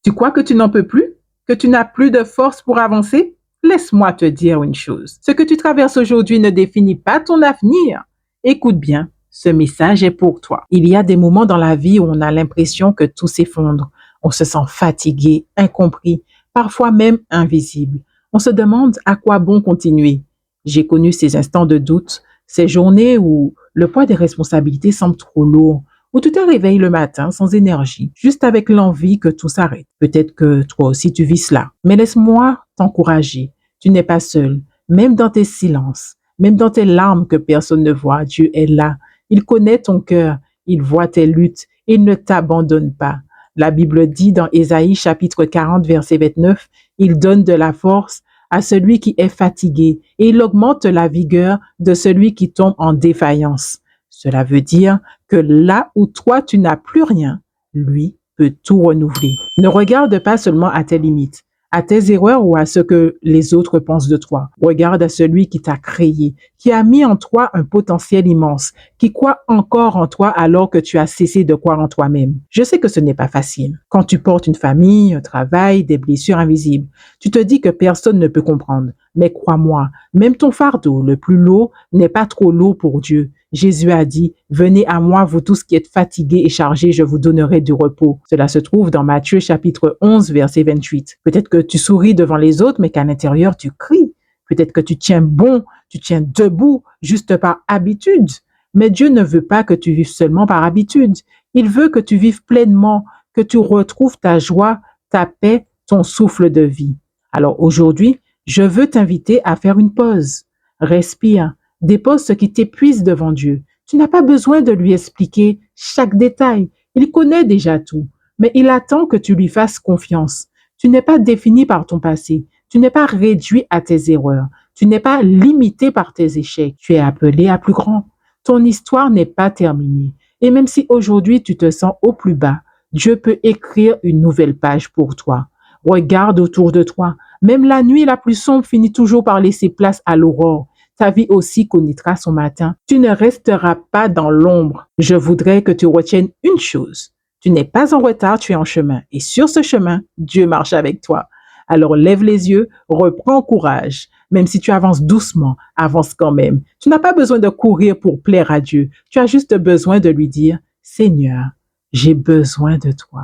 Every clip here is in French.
Tu crois que tu n'en peux plus? Que tu n'as plus de force pour avancer? Laisse-moi te dire une chose. Ce que tu traverses aujourd'hui ne définit pas ton avenir. Écoute bien, ce message est pour toi. Il y a des moments dans la vie où on a l'impression que tout s'effondre. On se sent fatigué, incompris, parfois même invisible. On se demande à quoi bon continuer. J'ai connu ces instants de doute, ces journées où le poids des responsabilités semble trop lourd, où tu te réveilles le matin sans énergie, juste avec l'envie que tout s'arrête. Peut-être que toi aussi tu vis cela. Mais laisse-moi t'encourager. Tu n'es pas seul. Même dans tes silences, même dans tes larmes que personne ne voit, Dieu est là. Il connaît ton cœur. Il voit tes luttes. Il ne t'abandonne pas. La Bible dit dans Ésaïe chapitre 40 verset 29, il donne de la force à celui qui est fatigué et il augmente la vigueur de celui qui tombe en défaillance. Cela veut dire que là où toi tu n'as plus rien, lui peut tout renouveler. Ne regarde pas seulement à tes limites, à tes erreurs ou à ce que les autres pensent de toi. Regarde à celui qui t'a créé, qui a mis en toi un potentiel immense, qui croit encore en toi alors que tu as cessé de croire en toi-même. Je sais que ce n'est pas facile. Quand tu portes une famille, un travail, des blessures invisibles, tu te dis que personne ne peut comprendre. Mais crois-moi, même ton fardeau, le plus lourd, n'est pas trop lourd pour Dieu. Jésus a dit, venez à moi, vous tous qui êtes fatigués et chargés, je vous donnerai du repos. Cela se trouve dans Matthieu chapitre 11, verset 28. Peut-être que tu souris devant les autres, mais qu'à l'intérieur, tu cries. Peut-être que tu tiens bon, tu tiens debout, juste par habitude. Mais Dieu ne veut pas que tu vives seulement par habitude. Il veut que tu vives pleinement, que tu retrouves ta joie, ta paix, ton souffle de vie. Alors aujourd'hui, je veux t'inviter à faire une pause. Respire. Dépose ce qui t'épuise devant Dieu. Tu n'as pas besoin de lui expliquer chaque détail. Il connaît déjà tout, mais il attend que tu lui fasses confiance. Tu n'es pas défini par ton passé. Tu n'es pas réduit à tes erreurs. Tu n'es pas limité par tes échecs. Tu es appelé à plus grand. Ton histoire n'est pas terminée. Et même si aujourd'hui tu te sens au plus bas, Dieu peut écrire une nouvelle page pour toi. Regarde autour de toi. Même la nuit la plus sombre finit toujours par laisser place à l'aurore. Ta vie aussi connaîtra son matin. Tu ne resteras pas dans l'ombre. Je voudrais que tu retiennes une chose. Tu n'es pas en retard, tu es en chemin. Et sur ce chemin, Dieu marche avec toi. Alors lève les yeux, reprends courage. Même si tu avances doucement, avance quand même. Tu n'as pas besoin de courir pour plaire à Dieu. Tu as juste besoin de lui dire, Seigneur, j'ai besoin de toi.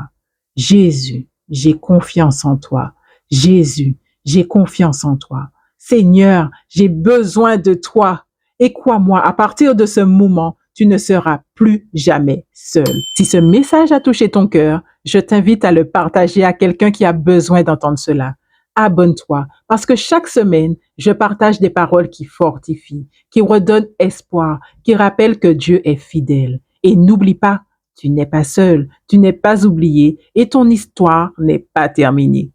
Jésus, j'ai confiance en toi. Jésus, j'ai confiance en toi. Seigneur, j'ai besoin de toi. Et crois-moi, à partir de ce moment, tu ne seras plus jamais seul. Si ce message a touché ton cœur, je t'invite à le partager à quelqu'un qui a besoin d'entendre cela. Abonne-toi, parce que chaque semaine, je partage des paroles qui fortifient, qui redonnent espoir, qui rappellent que Dieu est fidèle. Et n'oublie pas, tu n'es pas seul, tu n'es pas oublié et ton histoire n'est pas terminée.